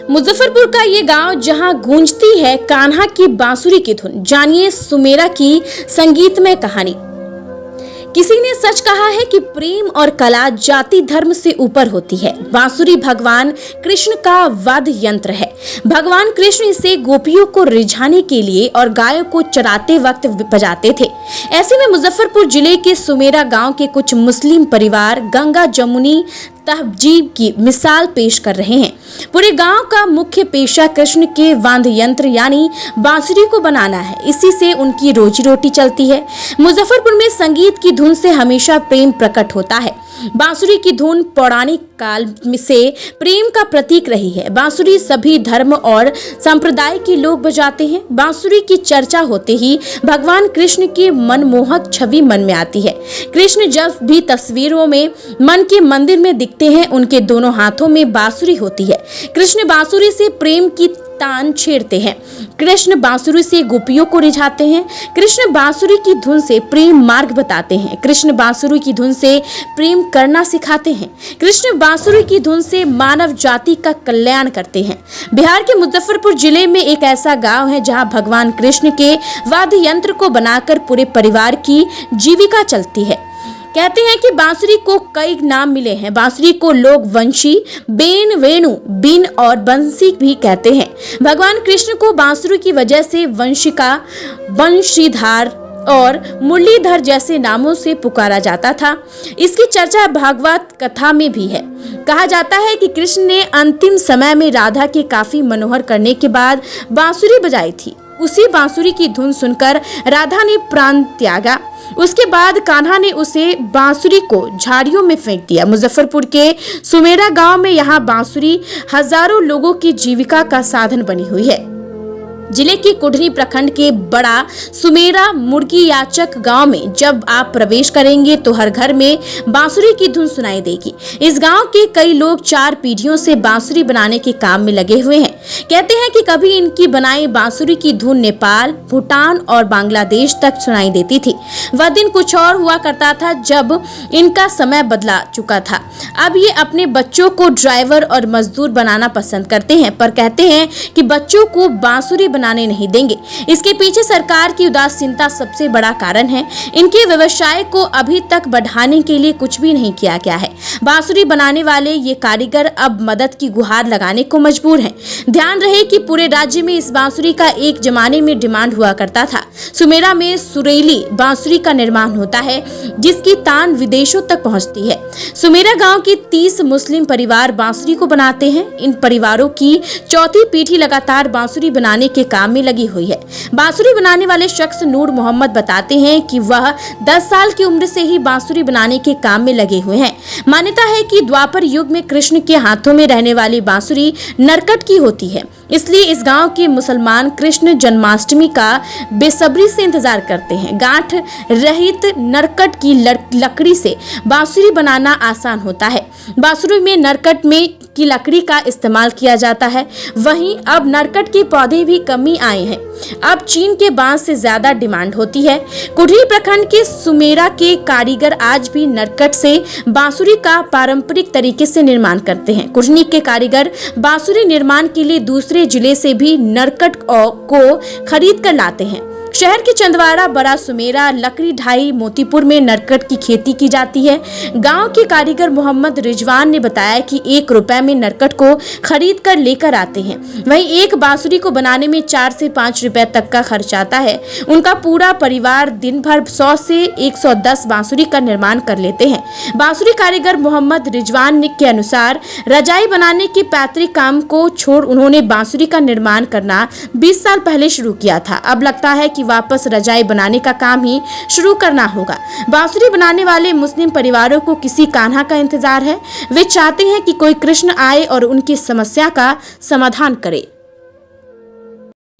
मुजफ्फरपुर का ये गांव जहां गूंजती है कान्हा की बांसुरी की धुन। जानिए सुमेरा की संगीतमय कहानी। किसी ने सच कहा है कि प्रेम और कला जाति धर्म से ऊपर होती है। बांसुरी भगवान कृष्ण का वाद्य यंत्र है। भगवान कृष्ण इसे गोपियों को रिझाने के लिए और गायों को चराते वक्त बजाते थे। ऐसे में मुजफ्फरपुर जिले के सुमेरा गांव के कुछ मुस्लिम परिवार गंगा जमुनी तहजीब की मिसाल पेश कर रहे हैं। पूरे गांव का मुख्य पेशा कृष्ण के वाद्य यंत्र यानी बांसुरी को बनाना है। इसी से उनकी रोजी रोटी चलती है। मुजफ्फरपुर में संगीत की धुन से हमेशा प्रेम प्रकट होता है। बांसुरी की धुन पौराणिक काल से प्रेम का प्रतीक रही है। बांसुरी सभी धर्म और संप्रदाय के लोग बजाते हैं। बांसुरी की चर्चा होते ही भगवान कृष्ण की मनमोहक छवि मन में आती है। कृष्ण जब भी तस्वीरों में मन के मंदिर में दिखते हैं, उनके दोनों हाथों में बांसुरी होती है। कृष्ण बांसुरी से प्रेम की तान छेड़ते हैं। कृष्ण बांसुरी से गोपियों को रिझाते हैं। कृष्ण बांसुरी की धुन से प्रेम मार्ग बताते हैं। कृष्ण बांसुरी की धुन से प्रेम करना सिखाते हैं। कृष्ण बांसुरी की धुन से मानव जाति का कल्याण करते हैं। बिहार के मुजफ्फरपुर जिले में एक ऐसा गांव है जहां भगवान कृष्ण के वाद्य यंत्र को बनाकर पूरे परिवार की जीविका चलती है। कहते हैं कि बांसुरी को कई नाम मिले हैं। बांसुरी को लोग वंशी, बेन, वेणु, बीन और बंसी भी कहते हैं। भगवान कृष्ण को बांसुरी की वजह से वंशिका, बंशीधार और मुरलीधर जैसे नामों से पुकारा जाता था। इसकी चर्चा भागवत कथा में भी है। कहा जाता है कि कृष्ण ने अंतिम समय में राधा के काफी मनोहर करने के बाद बांसुरी बजाई थी। उसी बांसुरी की धुन सुनकर राधा ने प्राण त्यागा। उसके बाद कान्हा ने उसे बांसुरी को झाड़ियों में फेंक दिया। मुजफ्फरपुर के सुमेरा गांव में यहाँ बांसुरी हजारों लोगों की जीविका का साधन बनी हुई है। जिले के कुढ़नी प्रखंड के बड़ा सुमेरा मुर्गी याचक गांव में जब आप प्रवेश करेंगे तो हर घर में बांसुरी की धुन सुनाई देगी। इस गांव के कई लोग 4 पीढ़ियों से बांसुरी बनाने के काम में लगे हुए हैं। कहते हैं कि कभी इनकी बनाई बांसुरी की धुन नेपाल, भूटान और बांग्लादेश तक सुनाई देती थी। वह दिन कुछ और हुआ करता था जब इनका समय बदला चुका था। अब ये अपने बच्चों को ड्राइवर और मजदूर बनाना पसंद करते हैं, पर कहते हैं कि बच्चों को बांसुरी बनाने नहीं देंगे। इसके पीछे सरकार की उदासीनता सबसे बड़ा कारण है। इनके व्यवसाय को अभी तक बढ़ाने के लिए कुछ भी नहीं किया गया है। बांसुरी बनाने वाले ये कारीगर अब मदद की गुहार लगाने को मजबूर हैं। ध्यान रहे कि पूरे राज्य में इस बांसुरी का एक जमाने में डिमांड हुआ करता था। सुमेरा में सुरीली बांसुरी का निर्माण होता है जिसकी तान विदेशों तक पहुंचती है। सुमेरा गांव के 30 मुस्लिम परिवार बांसुरी को बनाते हैं। इन परिवारों की 4थी पीढ़ी लगातार बांसुरी बनाने के काम में लगी हुई है। बांसुरी बनाने वाले शख्स नूर मोहम्मद बताते हैं कि वह 10 साल की उम्र से ही बांसुरी बनाने के काम में लगे हुए हैं। मान्यता है कि द्वापर युग में कृष्ण के हाथों में रहने वाली बांसुरी नरकट की होती है, इसलिए इस गांव के मुसलमान कृष्ण जन्माष्टमी का बेसब्री से इंतजार करते हैं। गांठ रहित नरकट की लकड़ी से बांसुरी बनाना आसान होता है। बांसुरी में नरकट में की लकड़ी का इस्तेमाल किया जाता है। वहीं अब नरकट के पौधे भी कमी आए हैं। अब चीन के बांस से ज्यादा डिमांड होती है। कुढ़नी प्रखंड के सुमेरा के कारीगर आज भी नरकट से बांसुरी का पारंपरिक तरीके से निर्माण करते हैं। कुढ़नी के कारीगर बांसुरी निर्माण के लिए दूसरे जिले से भी नरकट को खरीद कर लाते हैं। शहर के चंदवाड़ा, बड़ा सुमेरा, लकड़ी ढाई, मोतीपुर में नरकट की खेती की जाती है। गांव के कारीगर मोहम्मद रिजवान ने बताया कि 1 रुपए में नरकट को खरीद कर लेकर आते हैं। वहीं एक बांसुरी को बनाने में 4 से 5 रुपए तक का खर्च आता है। उनका पूरा परिवार दिन भर 100 से 110 बांसुरी का निर्माण कर लेते हैं। बांसुरी कारीगर मोहम्मद रिजवान के अनुसार रजाई बनाने के पैतृक काम को छोड़ उन्होंने बांसुरी का निर्माण करना 20 साल पहले शुरू किया था। अब लगता है कि वापस रजाई बनाने का काम ही शुरू करना होगा। बांसुरी बनाने वाले मुस्लिम परिवारों को किसी कान्हा का इंतजार है। वे चाहते हैं कि कोई कृष्ण आए और उनकी समस्या का समाधान करे।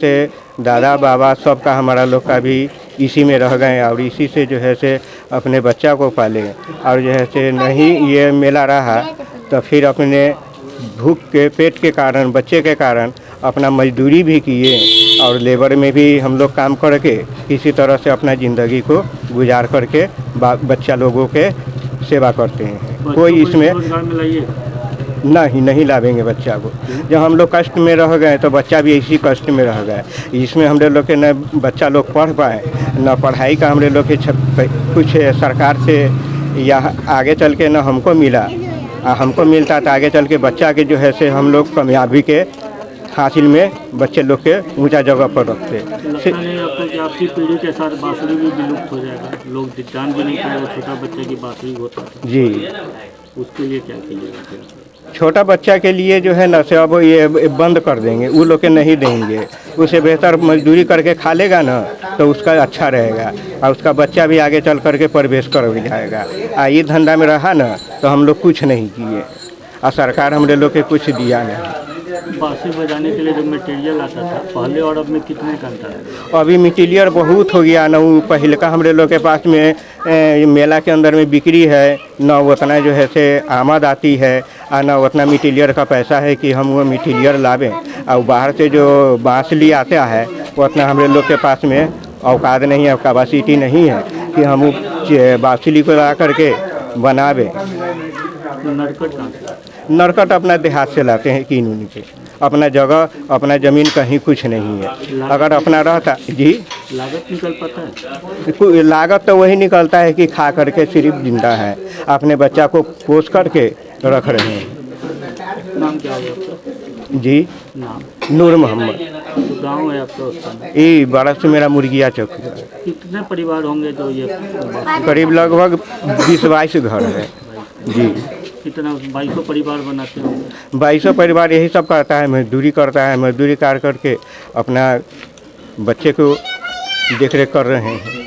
दादा बाबा सबका हमारा लोग का भी इसी में रह गए और इसी से जो है से अपने बच्चा को पाले और जो है से नहीं ये मेला रहा तो फिर अपने भूख के पेट के कारण बच्चे के कारण अपना मजदूरी भी किए और लेबर में भी हम लोग काम करके किसी तरह से अपना ज़िंदगी को गुजार करके बच्चा लोगों के सेवा करते हैं। कोई इसमें नहीं लावेंगे बच्चा को। जब हम लोग कष्ट में रह गए तो बच्चा भी इसी कष्ट में रह गए। इसमें हमरे लोग के न बच्चा लोग पढ़ पाए, न पढ़ाई का हमरे लोग के कुछ सरकार से या आगे चल के न हमको मिला। हमको मिलता तो आगे चल के बच्चा के जो है से हम लोग कामयाबी के हासिल में बच्चे लोग के ऊंचा जगह पर रखते। लगता है आपको कि आपकी पीढ़ी के साथ बांसुरी भी विलुप्त हो जाएगा, लोग जान भी नहीं पाएगा छोटा बच्चे की बांसुरी होता है। जी, उसके लिए क्या कीजिएगा? छोटा बच्चा के लिए जो है ना से अब ये बंद कर देंगे, वो लोग के नहीं देंगे। उसे बेहतर मजदूरी करके खा लेगा ना तो उसका अच्छा रहेगा और उसका बच्चा भी आगे चल करके प्रवेश कर जाएगा। ये धंधा में रहा ना तो हम लोग कुछ नहीं किए और सरकार हमरे लोग के कुछ दिया नहीं। बांसुरी बजाने के लिए जो मटेरियल आता था पहले और अब में कितने का अंतर है? अभी मटीरियल बहुत हो गया ना। वो पहले का हमरे लोग के पास में मेला के अंदर में बिक्री है, ना उतना जो है से आमद आती है और ना उतना मटीरियल का पैसा है कि हम वो मटीरियल लावें। और बाहर से जो बांसुरी आता है वो उतना हमरे लोग के पास में औकात नहीं है, कैपेसिटी नहीं है कि हम बांसुरी को ला करके बनावें। नरकट कहाँ से? नरकट अपना देहात से लाते हैं कीन उन के। अपना जगह अपना ज़मीन कहीं कुछ नहीं है। अगर अपना रहता जी लागत निकल पाता है? लागत तो वही निकलता है कि खा करके सिर्फ जिंदा है, अपने बच्चा को पोस करके रख रहे हैं। नाम क्या है आपका? जी, नाम नूर मोहम्मद। तो गाँव है आपका उसका? ये बड़ा से मेरा मुर्गिया चौक है। कितने परिवार होंगे जो ये करीब लगभग 20-22 घर है जी। कितना 2200 परिवार बनाते होंगे? 2200 परिवार यही सब करता है, मजदूरी करता है। मजदूरी कर करके अपना बच्चे को देख रेख कर रहे हैं।